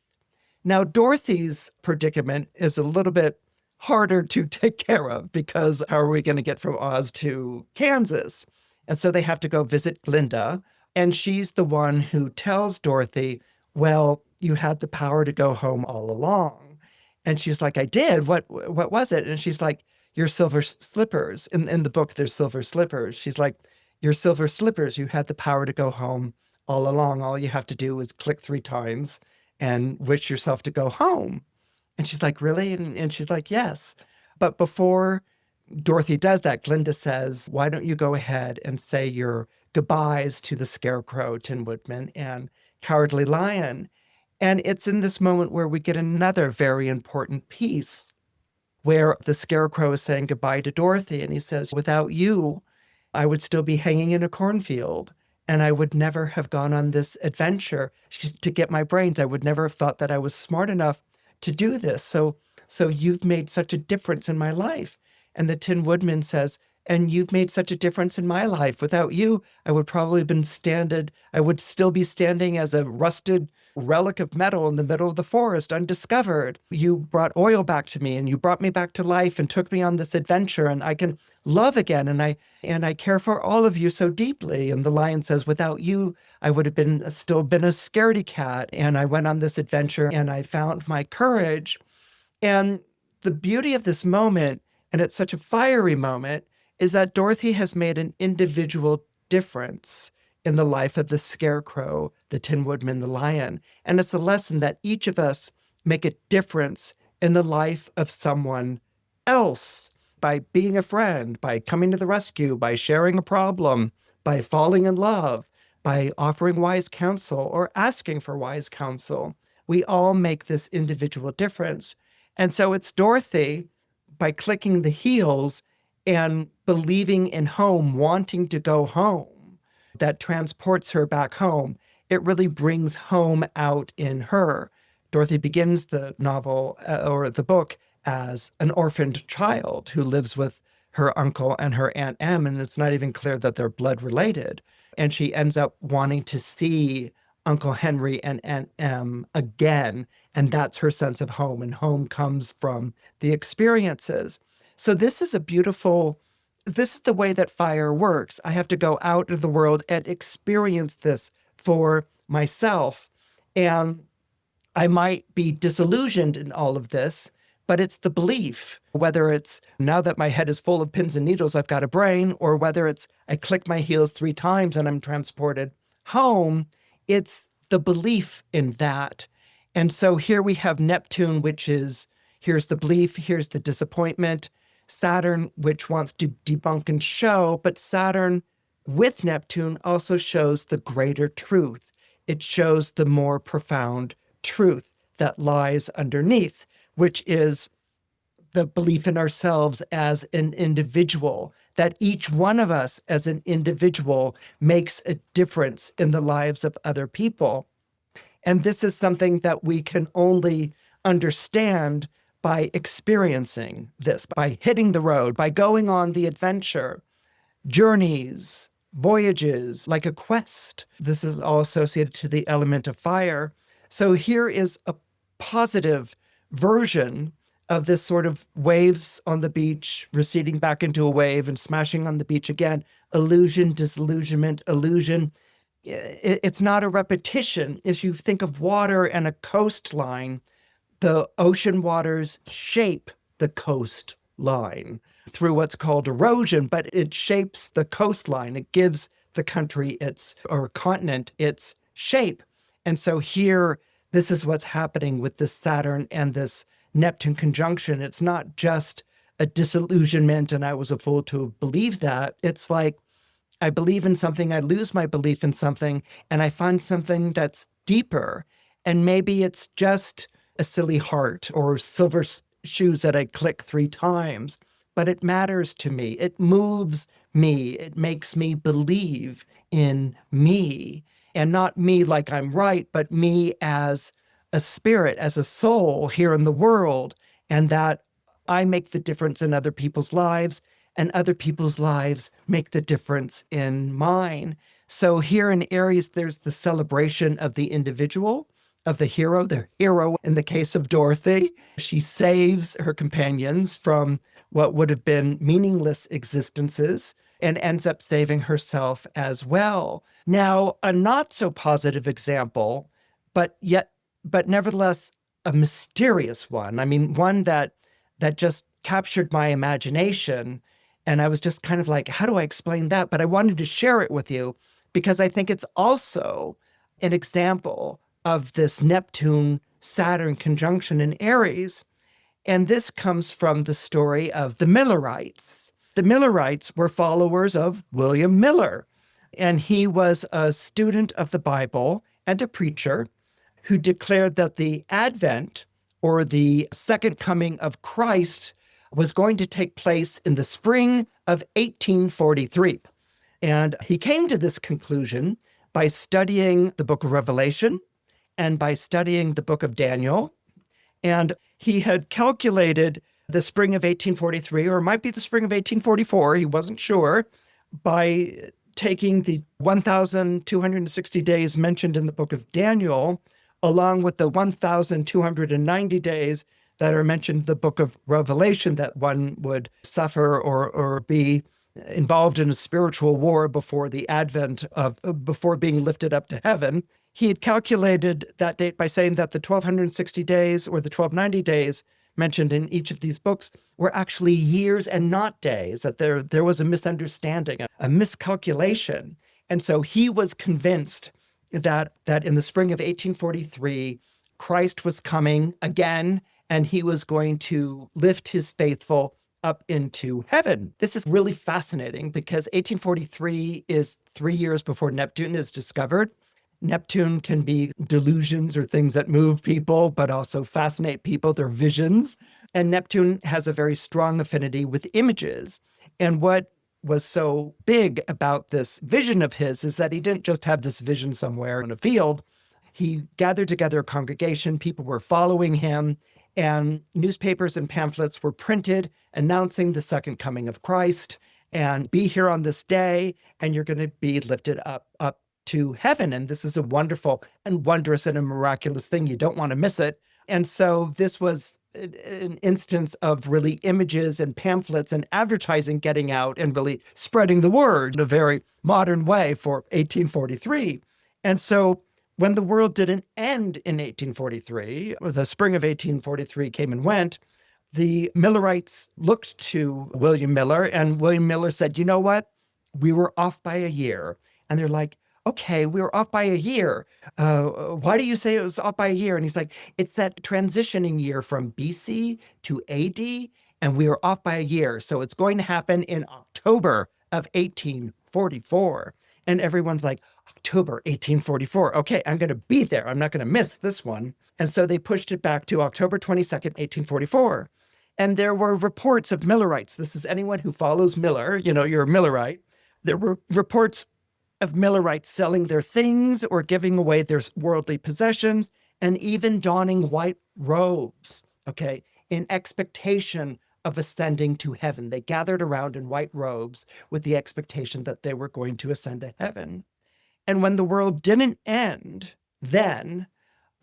Now, Dorothy's predicament is a little bit harder to take care of because how are we going to get from Oz to Kansas? And so they have to go visit Glinda. And she's the one who tells Dorothy, well, you had the power to go home all along. And she's like, I did. What was it? And she's like, your silver slippers. In the book, there's silver slippers. She's like, your silver slippers, you had the power to go home all along. All you have to do is click 3 times and wish yourself to go home. And she's like, really? And she's like, yes. But before Dorothy does that, Glinda says, why don't you go ahead and say your goodbyes to the Scarecrow, Tin Woodman, and Cowardly Lion. And it's in this moment where we get another very important piece where the Scarecrow is saying goodbye to Dorothy. And he says, without you, I would still be hanging in a cornfield. And I would never have gone on this adventure to get my brains. I would never have thought that I was smart enough to do this. So you've made such a difference in my life. And the Tin Woodman says, and you've made such a difference in my life. Without you, I would I would still be standing as a rusted relic of metal in the middle of the forest, undiscovered. You brought oil back to me and you brought me back to life and took me on this adventure, and I can love again. And I care for all of you so deeply. And the lion says, without you, I would have still been a scaredy cat. And I went on this adventure and I found my courage. And the beauty of this moment, and it's such a fiery moment, is that Dorothy has made an individual difference in the life of the Scarecrow, the Tin Woodman, the lion. And it's a lesson that each of us make a difference in the life of someone else by being a friend, by coming to the rescue, by sharing a problem, by falling in love, by offering wise counsel or asking for wise counsel. We all make this individual difference. And so it's Dorothy, by clicking the heels and believing in home, wanting to go home, that transports her back home. It really brings home out in her. Dorothy begins the novel or the book as an orphaned child who lives with her uncle and her Aunt Em, and it's not even clear that they're blood related. And she ends up wanting to see Uncle Henry and Aunt Em again, and that's her sense of home, and home comes from the experiences. So this is the way that fire works. I have to go out into the world and experience this for myself. And I might be disillusioned in all of this, but it's the belief, whether it's now that my head is full of pins and needles, I've got a brain, or whether it's I click my heels 3 times and I'm transported home, it's the belief in that. And so here we have Neptune, which is, here's the belief, here's the disappointment. Saturn, which wants to debunk and show, but Saturn with Neptune also shows the greater truth. It shows the more profound truth that lies underneath, which is the belief in ourselves as an individual, that each one of us as an individual makes a difference in the lives of other people. And this is something that we can only understand by experiencing this, by hitting the road, by going on the adventure, journeys, voyages, like a quest. This is all associated to the element of fire. So here is a positive version of this sort of waves on the beach, receding back into a wave and smashing on the beach again. Illusion, disillusionment, illusion. It's not a repetition. If you think of water and a coastline, the ocean waters shape the coastline through what's called erosion, but it shapes the coastline. It gives the country or continent its shape. And so here, this is what's happening with this Saturn and this Neptune conjunction. It's not just a disillusionment and I was a fool to believe that. It's like, I believe in something, I lose my belief in something, and I find something that's deeper. And maybe it's just a silly heart or silver shoes that I click 3 times, but it matters to me. It moves me. It makes me believe in me, and not me like I'm right, but me as a spirit, as a soul here in the world, and that I make the difference in other people's lives, and other people's lives make the difference in mine. So here in Aries, there's the celebration of the individual, of the hero in the case of Dorothy. She saves her companions from what would have been meaningless existences and ends up saving herself as well. Now, a not so positive example, but nevertheless a mysterious one. I mean, one that just captured my imagination. And I was just kind of like, how do I explain that? But I wanted to share it with you because I think it's also an example of this Neptune-Saturn conjunction in Aries. And this comes from the story of the Millerites. The Millerites were followers of William Miller, and he was a student of the Bible and a preacher who declared that the Advent, or the second coming of Christ, was going to take place in the spring of 1843. And he came to this conclusion by studying the book of Revelation and by studying the book of Daniel. And he had calculated the spring of 1843, or it might be the spring of 1844, he wasn't sure, by taking the 1,260 days mentioned in the book of Daniel, along with the 1,290 days that are mentioned in the book of Revelation, that one would suffer or be involved in a spiritual war before the advent before being lifted up to heaven. He had calculated that date by saying that the 1,260 days or the 1,290 days mentioned in each of these books were actually years and not days, that there was a misunderstanding, a miscalculation. And so he was convinced that in the spring of 1843, Christ was coming again, and he was going to lift his faithful up into heaven. This is really fascinating because 1843 is 3 years before Neptune is discovered. Neptune can be delusions or things that move people, but also fascinate people. They're visions. And Neptune has a very strong affinity with images. And what was so big about this vision of his is that he didn't just have this vision somewhere in a field. He gathered together a congregation. People were following him, and newspapers and pamphlets were printed announcing the second coming of Christ, and be here on this day, and you're going to be lifted up to heaven. And this is a wonderful and wondrous and a miraculous thing. You don't want to miss it. And so this was an instance of really images and pamphlets and advertising getting out and really spreading the word in a very modern way for 1843. And so when the world didn't end in 1843, the spring of 1843 came and went, the Millerites looked to William Miller, and William Miller said, you know what? We were off by a year. And they're like, okay, we were off by a year. Why do you say it was off by a year? And he's like, it's that transitioning year from BC to AD, and we were off by a year. So it's going to happen in October of 1844. And everyone's like, October 1844. Okay, I'm going to be there. I'm not going to miss this one. And so they pushed it back to October 22nd, 1844. And there were reports of Millerites. This is anyone who follows Miller, you're a Millerite. There were reports of Millerites selling their things or giving away their worldly possessions and even donning white robes, okay, in expectation of ascending to heaven. They gathered around in white robes with the expectation that they were going to ascend to heaven. And when the world didn't end, then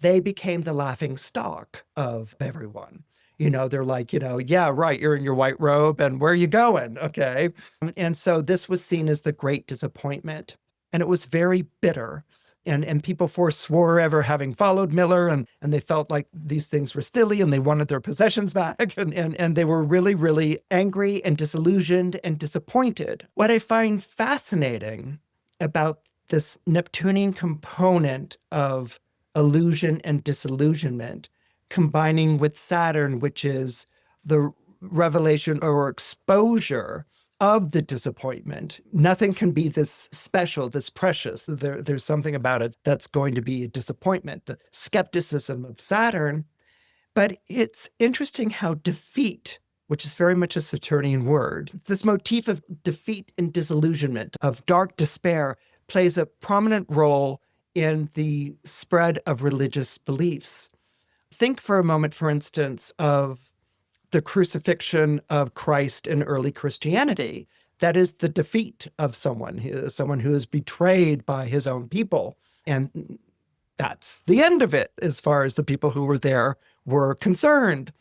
they became the laughing stock of everyone. They're like, yeah, right, you're in your white robe, and where are you going? Okay. And so this was seen as the great disappointment. And it was very bitter. And people forswore ever having followed Miller, and they felt like these things were silly and they wanted their possessions back. And they were really, really angry and disillusioned and disappointed. What I find fascinating about this Neptunian component of illusion and disillusionment, combining with Saturn, which is the revelation or exposure of the disappointment. Nothing can be this special, this precious. There's something about it that's going to be a disappointment, the skepticism of Saturn. But it's interesting how defeat, which is very much a Saturnian word, this motif of defeat and disillusionment, of dark despair, plays a prominent role in the spread of religious beliefs. Think for a moment, for instance, of the crucifixion of Christ in early Christianity. That is the defeat of someone who is betrayed by his own people. And that's the end of it as far as the people who were there were concerned.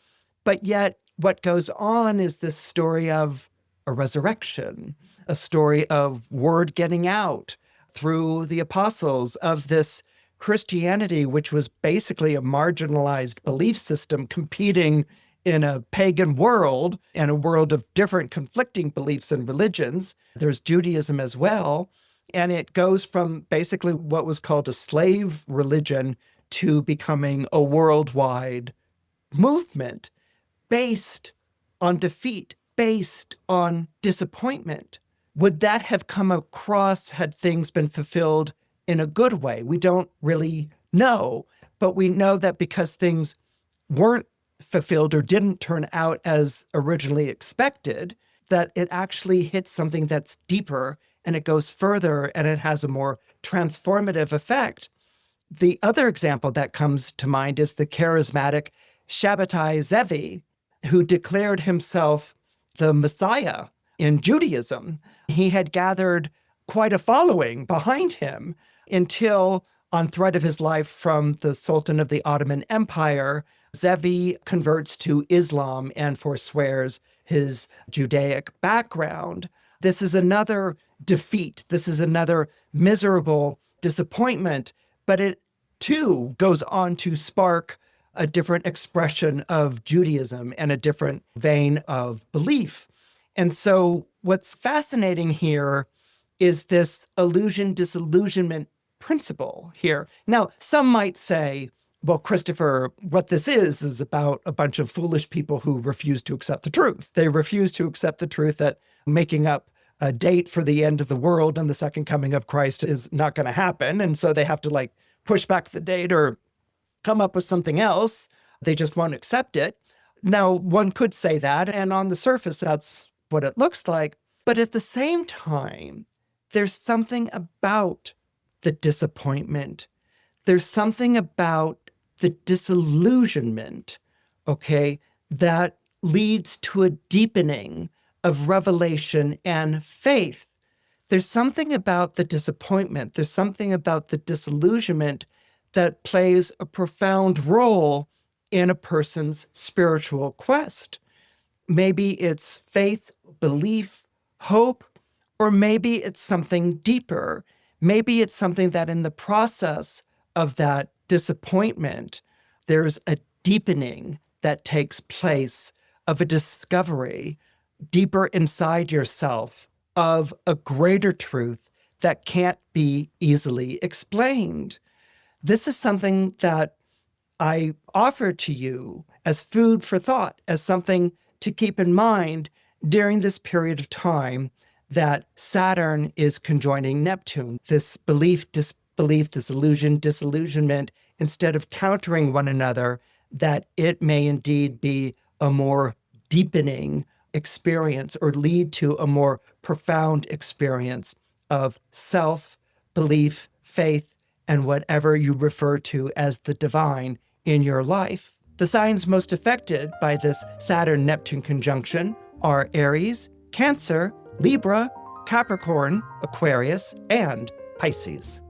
But yet what goes on is this story of a resurrection, a story of word getting out through the apostles of this Christianity, which was basically a marginalized belief system competing in a pagan world and a world of different conflicting beliefs and religions. There's Judaism as well. And it goes from basically what was called a slave religion to becoming a worldwide movement based on defeat, based on disappointment. Would that have come across had things been fulfilled in a good way? We don't really know, but we know that because things weren't fulfilled or didn't turn out as originally expected, that it actually hits something that's deeper and it goes further and it has a more transformative effect. The other example that comes to mind is the charismatic Shabbatai Zevi, who declared himself the Messiah in Judaism. He had gathered quite a following behind him until, on threat of his life from the Sultan of the Ottoman Empire, Zevi converts to Islam and forswears his Judaic background. This is another defeat. This is another miserable disappointment, but it too goes on to spark a different expression of Judaism and a different vein of belief. And so what's fascinating here is this illusion-disillusionment principle here. Now, some might say, well, Christopher, what this is about a bunch of foolish people who refuse to accept the truth. They refuse to accept the truth that making up a date for the end of the world and the second coming of Christ is not going to happen. And so they have to push back the date or come up with something else. They just won't accept it. Now, one could say that, and on the surface, that's what it looks like. But at the same time, there's something about the disappointment. There's something about the disillusionment, okay, that leads to a deepening of revelation and faith. There's something about the disappointment. There's something about the disillusionment that plays a profound role in a person's spiritual quest. Maybe it's faith, belief, hope, or maybe it's something deeper. Maybe it's something that in the process of that disappointment, there's a deepening that takes place of a discovery deeper inside yourself of a greater truth that can't be easily explained. This is something that I offer to you as food for thought, as something to keep in mind during this period of time that Saturn is conjoining Neptune. This belief, disbelief, this illusion, disillusionment, instead of countering one another, that it may indeed be a more deepening experience or lead to a more profound experience of self, belief, faith, and whatever you refer to as the divine in your life. The signs most affected by this Saturn-Neptune conjunction are Aries, Cancer, Libra, Capricorn, Aquarius, and Pisces.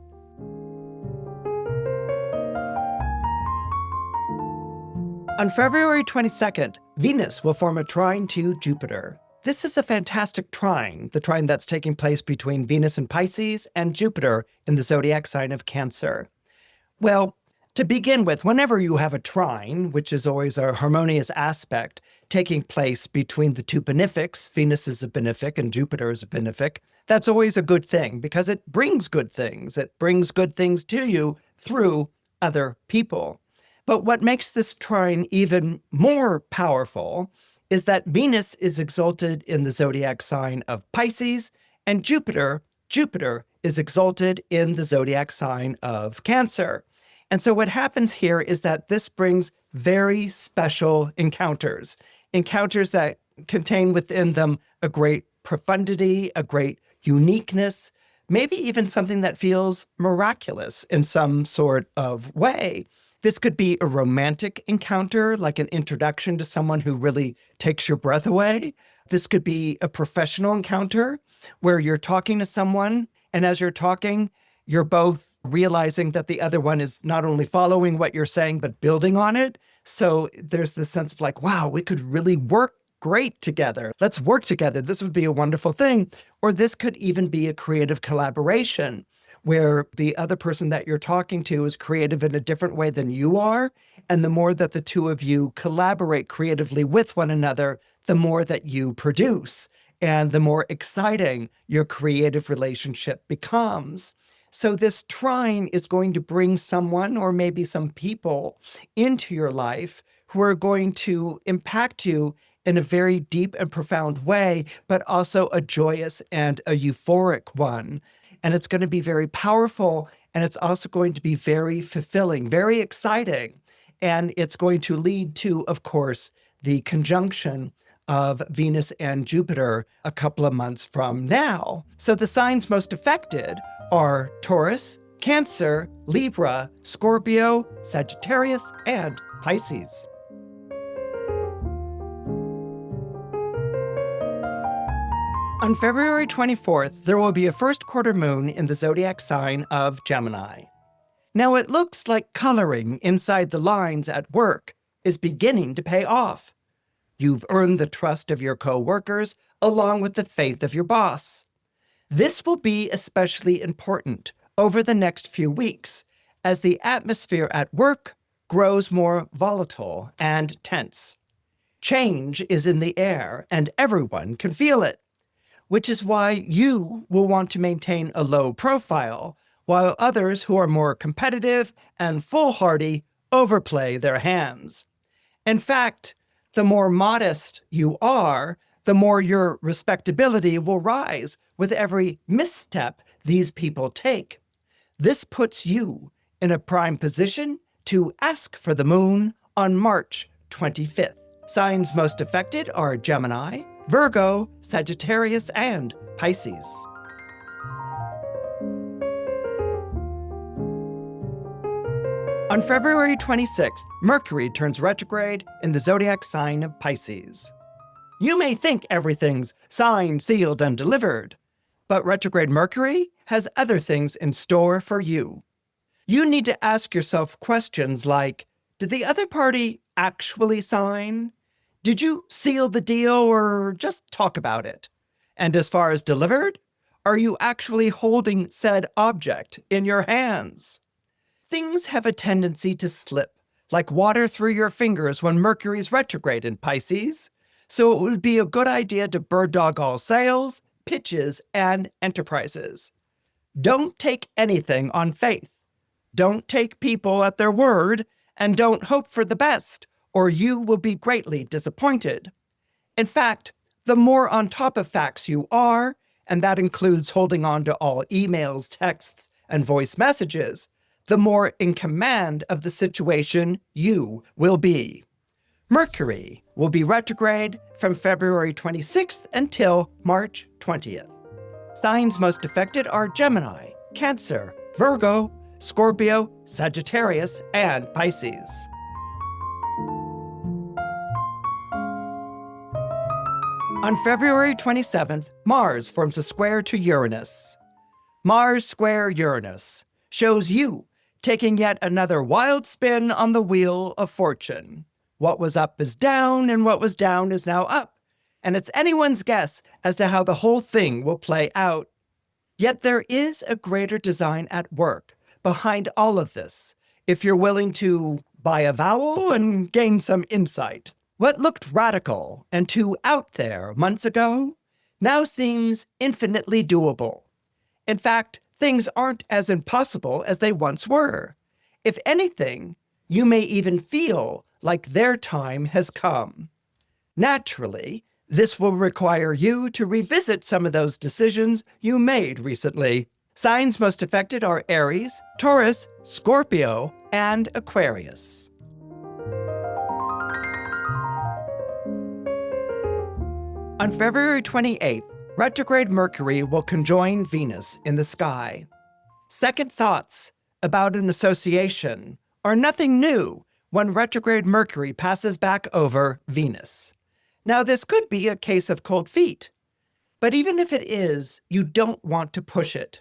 On February 22nd, Venus will form a trine to Jupiter. This is a fantastic trine, the trine that's taking place between Venus in Pisces and Jupiter in the zodiac sign of Cancer. Well, to begin with, whenever you have a trine, which is always a harmonious aspect taking place between the two benefics, Venus is a benefic and Jupiter is a benefic, that's always a good thing because it brings good things. It brings good things to you through other people. But what makes this trine even more powerful is that Venus is exalted in the zodiac sign of Pisces, and Jupiter is exalted in the zodiac sign of Cancer. And so what happens here is that this brings very special encounters that contain within them a great profundity, a great uniqueness, maybe even something that feels miraculous in some sort of way. This could be a romantic encounter, like an introduction to someone who really takes your breath away. This could be a professional encounter where you're talking to someone, and as you're talking, you're both realizing that the other one is not only following what you're saying, but building on it. So there's this sense of like, wow, we could really work great together. Let's work together. This would be a wonderful thing. Or this could even be a creative collaboration where the other person that you're talking to is creative in a different way than you are. And the more that the two of you collaborate creatively with one another, the more that you produce and the more exciting your creative relationship becomes. So this trine is going to bring someone or maybe some people into your life who are going to impact you in a very deep and profound way, but also a joyous and a euphoric one. And it's going to be very powerful, and it's also going to be very fulfilling, very exciting. And it's going to lead to, of course, the conjunction of Venus and Jupiter a couple of months from now. So the signs most affected are Taurus, Cancer, Libra, Scorpio, Sagittarius, and Pisces. On February 24th, there will be a first quarter moon in the zodiac sign of Gemini. Now it looks like coloring inside the lines at work is beginning to pay off. You've earned the trust of your co-workers along with the faith of your boss. This will be especially important over the next few weeks as the atmosphere at work grows more volatile and tense. Change is in the air and everyone can feel it, which is why you will want to maintain a low profile, while others who are more competitive and foolhardy overplay their hands. In fact, the more modest you are, the more your respectability will rise with every misstep these people take. This puts you in a prime position to ask for the moon on March 25th. Signs most affected are Gemini, Virgo, Sagittarius, and Pisces. On February 26th, Mercury turns retrograde in the zodiac sign of Pisces. You may think everything's signed, sealed, and delivered, but retrograde Mercury has other things in store for you. You need to ask yourself questions like, did the other party actually sign? Did you seal the deal or just talk about it? And as far as delivered, are you actually holding said object in your hands? Things have a tendency to slip, like water through your fingers when Mercury's retrograde in Pisces, so it would be a good idea to bird dog all sales, pitches, and enterprises. Don't take anything on faith. Don't take people at their word, and don't hope for the best, or you will be greatly disappointed. In fact, the more on top of facts you are, and that includes holding on to all emails, texts, and voice messages, the more in command of the situation you will be. Mercury will be retrograde from February 26th until March 20th. Signs most affected are Gemini, Cancer, Virgo, Scorpio, Sagittarius, and Pisces. On February 27th, Mars forms a square to Uranus. Mars square Uranus shows you taking yet another wild spin on the wheel of fortune. What was up is down, and what was down is now up. And it's anyone's guess as to how the whole thing will play out. Yet there is a greater design at work behind all of this, if you're willing to buy a vowel and gain some insight. What looked radical and too out there months ago now seems infinitely doable. In fact, things aren't as impossible as they once were. If anything, you may even feel like their time has come. Naturally, this will require you to revisit some of those decisions you made recently. Signs most affected are Aries, Taurus, Scorpio, and Aquarius. On February 28th, retrograde Mercury will conjoin Venus in the sky. Second thoughts about an association are nothing new when retrograde Mercury passes back over Venus. Now, this could be a case of cold feet, but even if it is, you don't want to push it.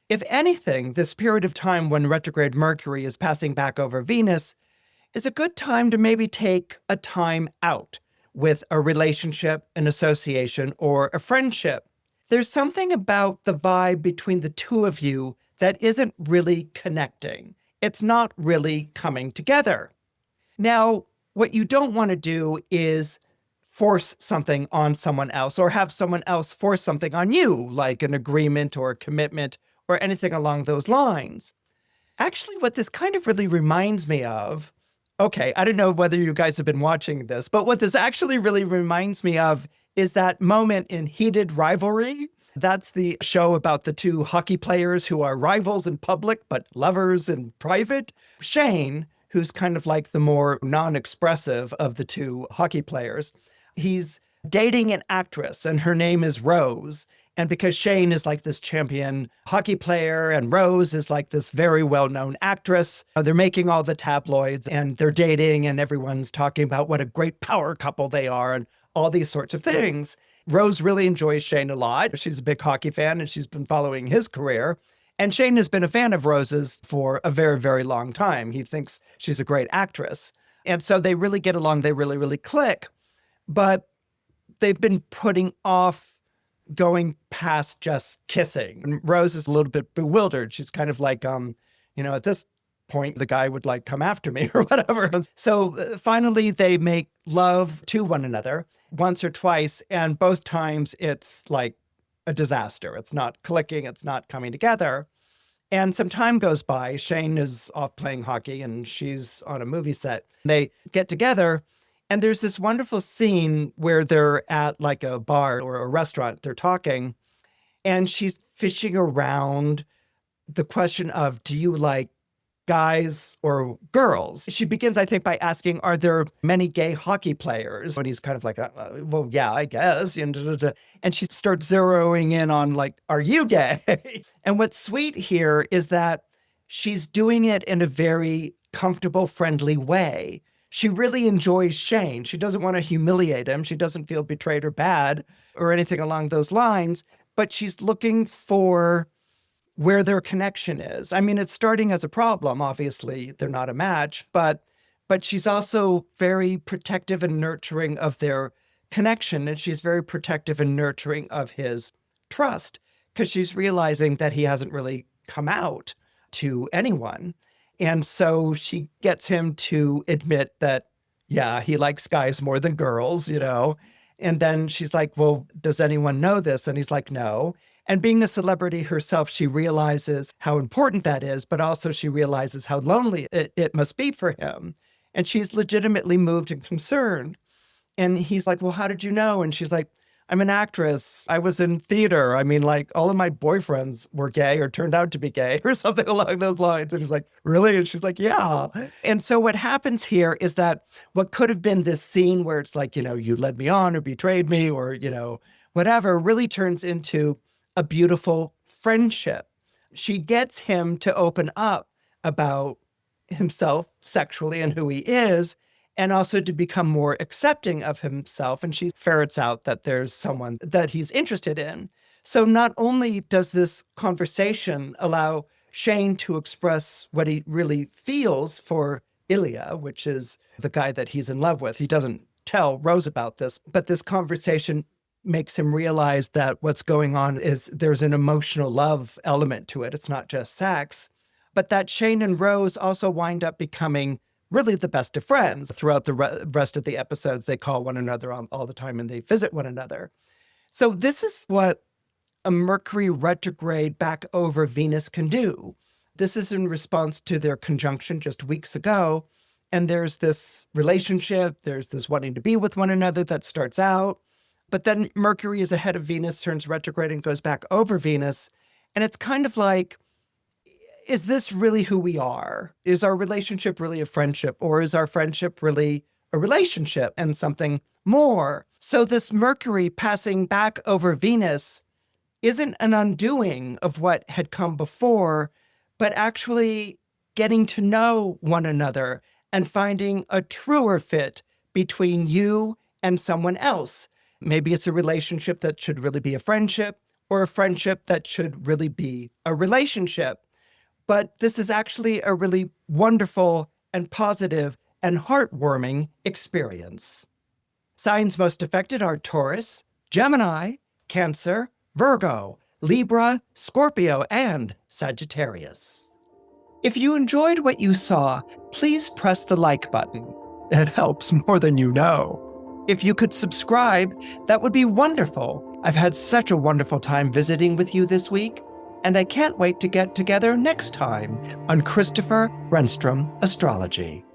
If anything, this period of time when retrograde Mercury is passing back over Venus is a good time to maybe take a time out with a relationship, an association, or a friendship. There's something about the vibe between the two of you that isn't really connecting. It's not really coming together. Now, what you don't want to do is force something on someone else or have someone else force something on you, like an agreement or a commitment or anything along those lines. Actually, what this kind of really reminds me of, okay, I don't know whether you guys have been watching this, but what this actually really reminds me of is that moment in Heated Rivalry. That's the show about the two hockey players who are rivals in public, but lovers in private. Shane, who's kind of like the more non-expressive of the two hockey players, he's dating an actress and her name is Rose. And because Shane is like this champion hockey player and Rose is like this very well-known actress, they're making all the tabloids and they're dating and everyone's talking about what a great power couple they are and all these sorts of things. Rose really enjoys Shane a lot. She's a big hockey fan and she's been following his career. And Shane has been a fan of Rose's for a very, very long time. He thinks she's a great actress. And so they really get along. They really, really click. But they've been putting off going past just kissing. And Rose is a little bit bewildered. She's kind of like, at this point, the guy would like come after me or whatever. So finally, they make love to one another once or twice. And both times it's like a disaster. It's not clicking. It's not coming together. And some time goes by. Shane is off playing hockey and she's on a movie set. They get together. And there's this wonderful scene where they're at like a bar or a restaurant, they're talking, and she's fishing around the question of, do you like guys or girls? She begins, I think, by asking, are there many gay hockey players? And he's kind of like, well, yeah, I guess. And she starts zeroing in on like, are you gay? And what's sweet here is that she's doing it in a very comfortable, friendly way. She really enjoys Shane. She doesn't want to humiliate him. She doesn't feel betrayed or bad or anything along those lines, but she's looking for where their connection is. I mean, it's starting as a problem. Obviously, they're not a match, but she's also very protective and nurturing of their connection. And she's very protective and nurturing of his trust because she's realizing that he hasn't really come out to anyone. And so she gets him to admit that, yeah, he likes guys more than girls, And then she's like, well, does anyone know this? And he's like, no. And being a celebrity herself, she realizes how important that is, but also she realizes how lonely it must be for him. And she's legitimately moved and concerned. And he's like, well, how did you know? And she's like, I'm an actress. I was in theater. I mean, like, all of my boyfriends were gay or turned out to be gay or something along those lines. And he's like, really? And she's like, yeah. And so what happens here is that what could have been this scene where it's like, you led me on or betrayed me or, whatever, really turns into a beautiful friendship. She gets him to open up about himself sexually and who he is, and also to become more accepting of himself. And she ferrets out that there's someone that he's interested in. So not only does this conversation allow Shane to express what he really feels for Ilya, which is the guy that he's in love with. He doesn't tell Rose about this, but this conversation makes him realize that what's going on is there's an emotional love element to it. It's not just sex, but that Shane and Rose also wind up becoming really the best of friends. Throughout the rest of the episodes, they call one another all the time and they visit one another. So this is what a Mercury retrograde back over Venus can do. This is in response to their conjunction just weeks ago. And there's this relationship, there's this wanting to be with one another that starts out. But then Mercury is ahead of Venus, turns retrograde and goes back over Venus. And it's kind of like, is this really who we are? Is our relationship really a friendship? Or is our friendship really a relationship and something more? So this Mercury passing back over Venus isn't an undoing of what had come before, but actually getting to know one another and finding a truer fit between you and someone else. Maybe it's a relationship that should really be a friendship, or a friendship that should really be a relationship. But this is actually a really wonderful and positive and heartwarming experience. Signs most affected are Taurus, Gemini, Cancer, Virgo, Libra, Scorpio, and Sagittarius. If you enjoyed what you saw, please press the like button. It helps more than you know. If you could subscribe, that would be wonderful. I've had such a wonderful time visiting with you this week, and I can't wait to get together next time on Christopher Renstrom Astrology.